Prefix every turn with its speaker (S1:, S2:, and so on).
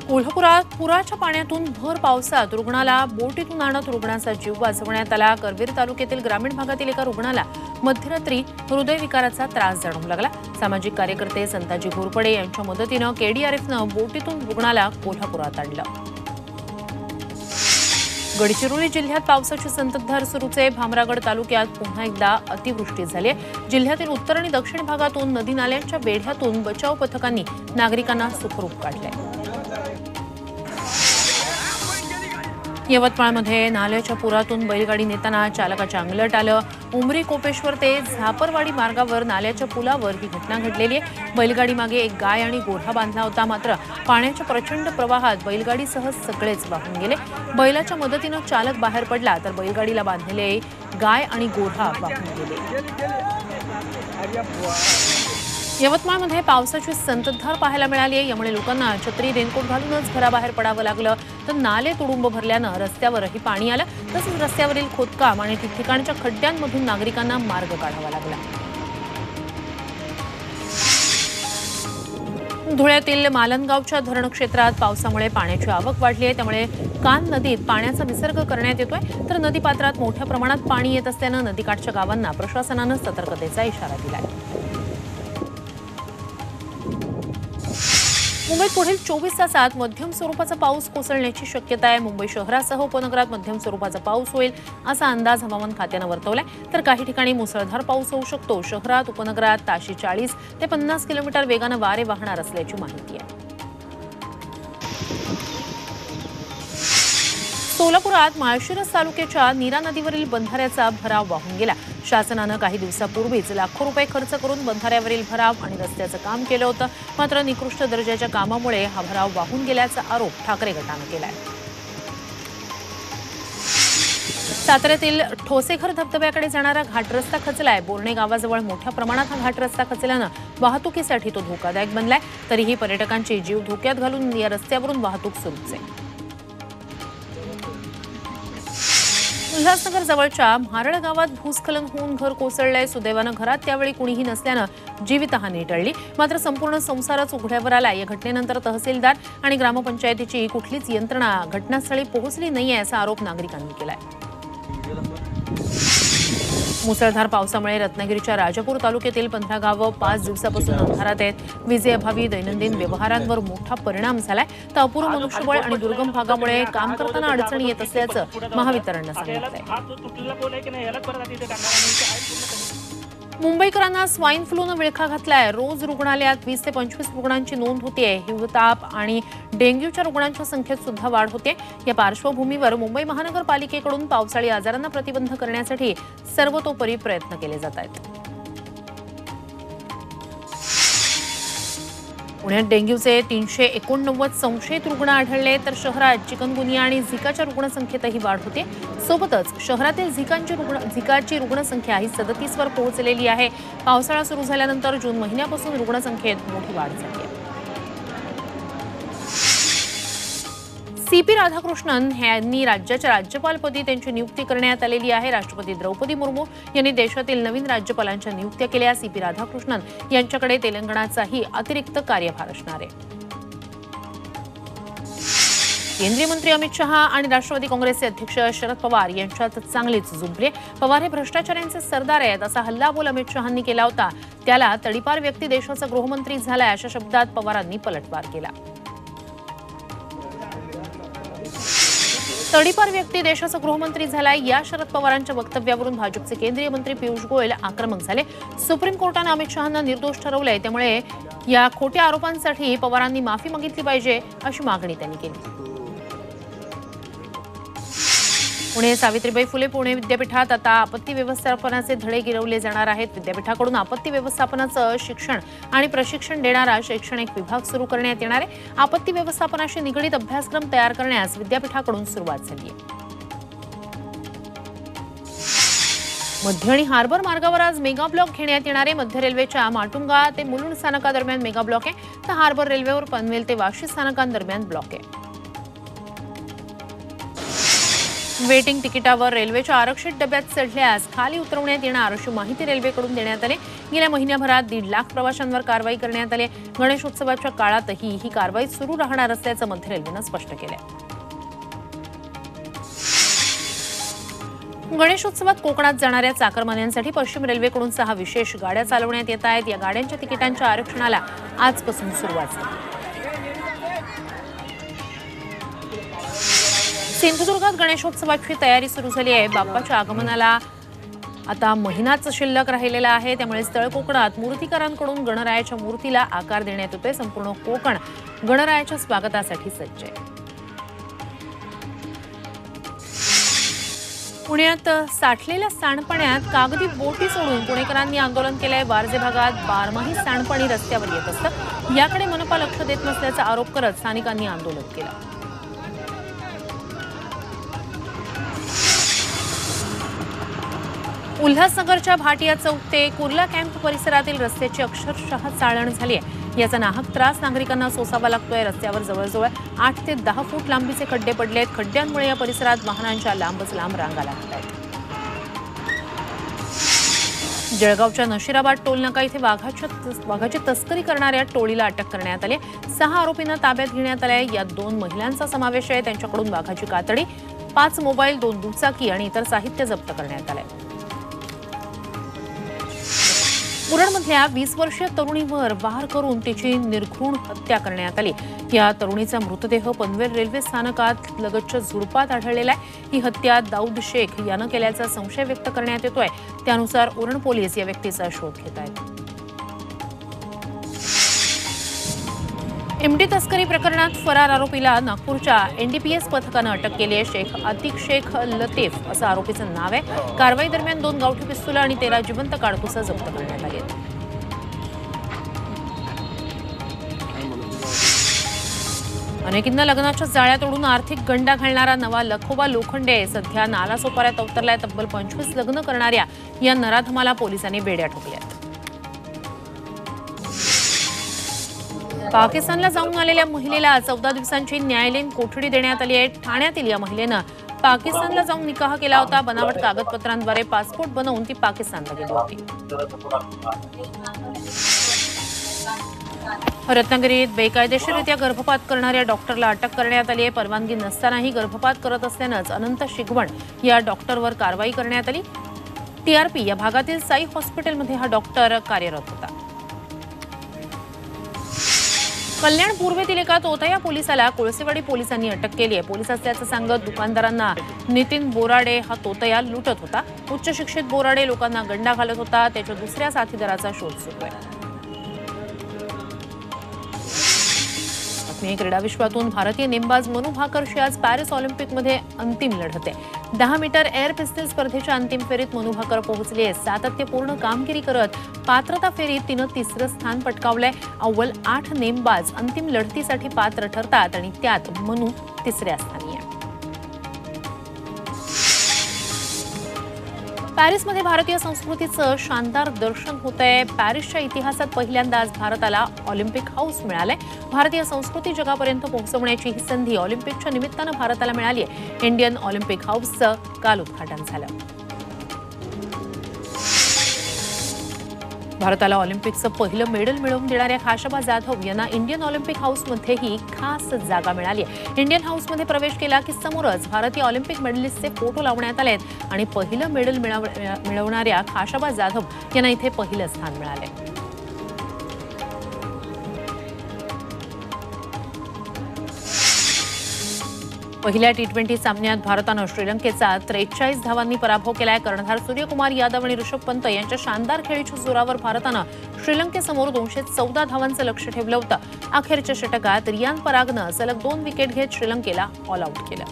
S1: कोल्हापुरात पुराच्या पाण्यातून भर पावसात रुग्णाला बोटीतून आणत रुग्णाचा जीव वाचवण्यात आला। करवीर तालुक्यातील ग्रामीण भागातील एका रुग्णाला मध्यरात्री हृदयविकाराचा त्रास जाणवू लागला। सामाजिक कार्यकर्ते संताजी घोरपडे यांच्या मदतीने केडीआरएफनं बोटीतून रुग्णाला कोल्हापुरात आणलं। गडचिरोली जिल्ह्यात पावसाची संततधार सुरूच आहे। भामरागड तालुक्यात पुन्हा एकदा अतिवृष्टी झाली आहे। जिल्ह्यातील उत्तर आणि दक्षिण भागातून नदी नाल्यांच्या बेढ्यातून बचाव पथकांनी नागरिकांना सुखरूप काढले। यवतमाळमध्ये नाल्याच्या पुरातून बैलगाडी नेताना चालकाच्या अंगलट आलं। उमरी कोपेश्वर ते झापरवाडी मार्गावर नाल्याच्या पुलावर ही घटना घडलेली आहे। बैलगाडी मागे एक गाय आणि गोऱ्हा बांधला होता, मात्र पाण्याच्या प्रचंड प्रवाहात बैलगाडीसह सगळेच वाहून गेले। बैलाच्या मदतीने चालक बाहेर पडला तर बैलगाडीला बांधलेले गाय आणि गोऱ्हा वाहून गेले। यवतमाळमध्ये पावसाची संततधार पाहायला मिळाली आहे। यामुळे लोकांना छत्री रेनकोट घालूनच घराबाहेर पडावं लागलं, तर नाले तुडुंब भरल्यानं रस्त्यावरही पाणी आलं। तसंच रस्त्यावरील खोदकाम आणि ठिकठिकाणच्या खड्ड्यांमधून नागरिकांना मार्ग काढावा लागला। धुळ्यातील मालनगावच्या धरण क्षेत्रात पावसामुळे पाण्याची आवक वाढली आहे। त्यामुळे कान नदीत पाण्याचा विसर्ग करण्यात येतोय, तर नदीपात्रात मोठ्या प्रमाणात पाणी येत असल्यानं नदीकाठच्या गावांना प्रशासनानं सतर्कतेचा इशारा दिलाय। मुंबईत पुढील 24 तासात मध्यम स्वरूपाचा पाऊस कोसळण्याची शक्यता आहे। मुंबई शहरासह उपनगरात मध्यम स्वरूपाचा पाऊस होईल असा अंदाज हवामान खात्यानं वर्तवलाय, तर काही ठिकाणी मुसळधार पाऊस होऊ शकतो। शहरात उपनगरात ताशी 40 ते 50 किलोमीटर वेगानं वारे वाहणार असल्याची माहिती आहे। सोलापुरात माळशिरस तालुक्याच्या नीरा नदीवरील बंधाऱ्याचा भराव वाहून गेला। शासनानं काही दिवसापूर्वीच लाखो रुपये खर्च करून बंधाऱ्यावरील भराव आणि रस्त्याचं काम केलं होतं, मात्र निकृष्ट दर्जाच्या कामामुळे हा भराव वाहून गेल्याचा आरोप ठाकरे गटानं केलाय। साताऱ्यातील ठोसेघर धबधब्याकडे जाणारा घाट रस्ता खचलाय। बोर्णे गावाजवळ मोठ्या प्रमाणात हा घाट रस्ता खचल्यानं वाहतुकीसाठी तो धोकादायक बनलाय। तरीही पर्यटकांची जीव धोक्यात घालून या रस्त्यावरून वाहतूक सुरूच आहे। उल्हासनगर जवळच्या म्हारळ गावात भूस्खलन होऊन घर कोसळलंय। सुदैवानं घरात त्यावेळी कुणीही नसल्यानं जीवितहानी टळली, मात्र संपूर्ण संसारच उघड्यावर आला। या घटनेनंतर तहसीलदार आणि ग्रामपंचायतीची कुठलीच यंत्रणा घटनास्थळी पोहोचली नाहीये असा आरोप नागरिकांनी केलाय। मुसळधार पावसामुळे रत्नागिरीच्या राजापूर तालुक्यातील 15 गावं 5 दिवसापासून अंधारात आहेत। विजेअभावी दैनंदिन व्यवहारांवर मोठा परिणाम झालाय, तर अपुरं मनुष्यबळ आणि दुर्गम भागामुळे काम करताना अडचणी येत असल्याचं महावितरणनं सांगितलंय। मुंबईकरांना स्वाईन फ्लूनं विळखा घातलाय। रोज रुग्णालयात 20 ते 25 रुग्णांची नोंद होतीये। हिवताप आणि डेंग्यूच्या रुग्णांच्या संख्येत सुद्धा वाढ होते। या पार्श्वभूमीवर मुंबई महानगरपालिकेकडून पावसाळी आजारांना प्रतिबंध करण्यासाठी सर्वतोपरी प्रयत्न केले जात आहेत। पुण्यात डेंग्यूचे 389 संशयित रुग्ण आढळले, तर शहरात चिकनगुनिया आणि झिकाच्या रुग्णसंख्येतही वाढ होते। सोबतच शहरातील झिकाची रुग्णसंख्या ही 37 वर पोहोचलेली आहे। पावसाळा सुरू झाल्यानंतर जून महिन्यापासून रुग्णसंख्येत मोठी वाढ झाली आहे। सीपी राधाकृष्णन यांनी राज्याच्या राज्यपालपदी त्यांची नियुक्ती करण्यात आलेली आहे। राष्ट्रपती द्रौपदी मुर्मू यांनी देशातील नवीन राज्यपालांच्या नियुक्त्या केल्या। सीपी राधाकृष्णन यांच्याकडे तेलंगणाचाही अतिरिक्त कार्यभार असणार आहे। केंद्रीय मंत्री अमित शहा आणि राष्ट्रवादी काँग्रेसचे अध्यक्ष शरद पवार यांच्यात चांगलीच जुंपली। पवार हे भ्रष्टाचारांचे सरदार आहेत असा हल्लाबोल अमित शहांनी केला होता। त्याला तडीपार व्यक्ती देशाचा गृहमंत्री झालाय अशा शब्दात पवारांनी पलटवार केला। तडीपार व्यक्ती देशाचा गृहमंत्री झालाय या शरद पवारांच्या वक्तव्यावरून भाजपचे केंद्रीय मंत्री पियुष गोयल आक्रमक झाले। सुप्रीम कोर्टाने अमित शहांना निर्दोष ठरवलंय, त्यामुळे या खोट्या आरोपांसाठी पवारांनी माफी मागितली पाहिजे अशी मागणी त्यांनी केली। पुणे सावित्रीबाई फुले पुणे विद्यापीठात आता आपत्ती व्यवस्थापनाचे धडे गिरवले जाणार आहेत। विद्यापीठाकडून आपत्ती व्यवस्थापनाचं शिक्षण आणि प्रशिक्षण देणारा शैक्षणिक विभाग सुरू करण्यात येणार आहे। आपत्ती व्यवस्थापनाशी निगडीत अभ्यासक्रम तयार करण्यास विद्यापीठाकडून सुरुवात झाली आहे। मध्य आणि हार्बर मार्गावर आज मेगा ब्लॉक घेण्यात येणार आहे। मध्य रेल्वेच्या माटुंगा ते मुलुंड स्थानकादरम्यान मेगा ब्लॉक आहे, तर हार्बर रेल्वेवर पनवेल ते वाशी स्थानकांदरम्यान ब्लॉक आहे। वेटिंग तिकिटावर रेल्वेच्या आरक्षित डब्यात चढल्यास खाली उतरवण्यात येणार अशी माहिती रेल्वेकडून देण्यात आली। गेल्या महिन्याभरात 1.5 लाख प्रवाशांवर कारवाई करण्यात आली। गणेशोत्सवाच्या काळातही ही कारवाई सुरू राहणार असल्याचं मध्य रेल्वेनं स्पष्ट केलंय। गणेशोत्सवात कोकणात जाणाऱ्या चाकरमान्यांसाठी पश्चिम रेल्वेकडून 6 विशेष गाड्या चालवण्यात येत आहेत। या गाड्यांच्या तिकिटांच्या आरक्षणाला आजपासून सुरुवात झाली। सिंधुदुर्गात गणेशोत्सवाची तयारी सुरू झाली आहे। बाप्पाच्या आगमनाला आता महिनाच शिल्लक राहिलेला आहे, त्यामुळे स्थळ कोकणात मूर्तिकारांकडून गणरायाच्या मूर्तीला आकार देण्यात येतोय। संपूर्ण कोकण गणरायाच्या स्वागतासाठी सज्ज आहे। पुण्यात साठलेल्या सांडपाण्यात कागदी बोटी सोडून पुणेकरांनी आंदोलन केलंय। वारजे भागात बारमाही सांडपाणी रस्त्यावर येत असतं, याकडे मनपा लक्ष देत नसल्याचा आरोप करत स्थानिकांनी आंदोलन केलं। उल्हासनगरच्या भाटिया चौक ते कुर्ला कॅम्प परिसरातील रस्त्याची अक्षरशः चाळण झाली आहे। याचा नाहक त्रास नागरिकांना सोसावा लागतोय। रस्त्यावर जवळजवळ 8 ते 10 फूट लांबीचे खड्डे पडले आहेत। खड्ड्यांमुळे या परिसरात वाहनांच्या लांबच लांब रांगा लागत आहेत। जळगावच्या नशिराबाद टोलनाका इथे वाघाची तस्करी करणाऱ्या टोळीला अटक करण्यात आली। 6 आरोपींना ताब्यात घेण्यात आले। यात 2 महिलांचा समावेश आहे। त्यांच्याकडून वाघाची कातडी, 5 मोबाईल, 2 दुचाकी आणि इतर साहित्य जप्त करण्यात आले। उरणमधल्या 20 वर्षीय तरुणीवर वार करून तिची निर्घृण हत्या करण्यात आली। या तरुणीचा मृतदेह पनवेल रेल्वे स्थानकात लगतच्या झुडपात आढळलेला आहे। ही हत्या दाऊद शेख यानं केल्याचा संशय व्यक्त करण्यात येतोय। त्यानुसार उरण पोलीस या व्यक्तीचा शोध घेत आहेत। एमडी तस्करी प्रकरणात फरार आरोपीला नागपूरच्या एनडीपीएस पथकानं अटक केली आहे। शेख अतिक शेख लतीफ असं आरोपीचं नाव आहे। कारवाई दरम्यान 2 गावठी पिस्तूल आणि 13 जिवंत काडतुसं जप्त करण्यात आली आहेत। अनेकींना लग्नाच्या जाळ्या तोडून आर्थिक गंडा घालणारा नवा लखोबा लोखंडे सध्या नालासोपाऱ्यात अवतरलाय। तब्बल 25 लग्न करणाऱ्या या नराधमाला पोलिसांनी बेड्या ठोकल्यात। पाकिस्तानला जाऊन आलेल्या महिलेला 14 दिवसांची न्यायालयीन कोठडी देण्यात आली आहे। ठाण्यातील या महिलेनं पाकिस्तानला जाऊन निकाह केला होता। बनावट कागदपत्रांद्वारे पासपोर्ट बनवून ती पाकिस्तानला गेली होती। रत्नागिरीत बेकायदेशीररित्या गर्भपात करणाऱ्या डॉक्टरला अटक करण्यात आली आहे। परवानगी नसतानाही गर्भपात करत असल्यानंच अनंत शिगवण या डॉक्टरवर कारवाई करण्यात आली। टीआरपी या भागातील साई हॉस्पिटलमध्ये हा डॉक्टर कार्यरत होता। कल्याण पूर्वेतील एका तोतया पोलिसाला कोळसेवाडी पोलिसांनी अटक केली आहे। पोलीस असल्याचं सांगत दुकानदारांना नितीन बोराडे हा तोतया लुटत होता। उच्च शिक्षित बोराडे लोकांना गंडा घालत होता। त्याच्या दुसऱ्या साथीदाराचा शोध सुरू आहे। क्रीडा विश्वातून भारतीय नेमबाज मनू भाकरशी आज पॅरिस ऑलिम्पिकमध्ये अंतिम लढत आहे। 10 मीटर एअर पिस्तल स्पर्धेच्या अंतिम फेरीत मनू भाकर पोहोचली आहे। सातत्यपूर्ण कामगिरी करत पात्रता फेरीत तिनं 3रं स्थान पटकावलंय। अव्वल 8 नेमबाज अंतिम लढतीसाठी पात्र ठरतात आणि त्यात मनू 3ऱ्या स्थानी आहे। पॅरिसमध्ये भारतीय संस्कृतीचं शानदार दर्शन होतंय। पॅरिसच्या इतिहासात पहिल्यांदा आज भारताला ऑलिम्पिक हाऊस मिळालंय। भारतीय संस्कृती जगापर्यंत पोहोचवण्याची ही संधी ऑलिम्पिकच्या निमित्तानं भारताला मिळाली आहे। इंडियन ऑलिम्पिक हाऊसचं काल उद्घाटन झालं। भारताला ऑलिम्पिकचं पहिलं मेडल मिळवून देणाऱ्या खाशाबा जाधव यांना इंडियन ऑलिम्पिक हाऊसमध्येही खास जागा मिळाली आहे। इंडियन हाऊसमध्ये प्रवेश केला की समोरच भारतीय ऑलिम्पिक मेडलिस्टचे फोटो लावण्यात आले आहेत आणि पहिलं मेडल मिळवणाऱ्या खाशाबा जाधव यांना इथे पहिलं स्थान मिळालंय। पहिल्या टी20 सामन्यात भारतानं श्रीलंकेचा 43 धावांनी पराभव केलाय। कर्णधार सूर्यकुमार यादव आणि ऋषभ पंत यांच्या शानदार खेळीच्या जोरावर भारतानं श्रीलंकेसमोर 214 धावांचं लक्ष्य ठेवलं होतं। अखेरच्या षटकात रियान परागनं सलग 2 विकेट घेत श्रीलंकेला ऑल आऊट केलं।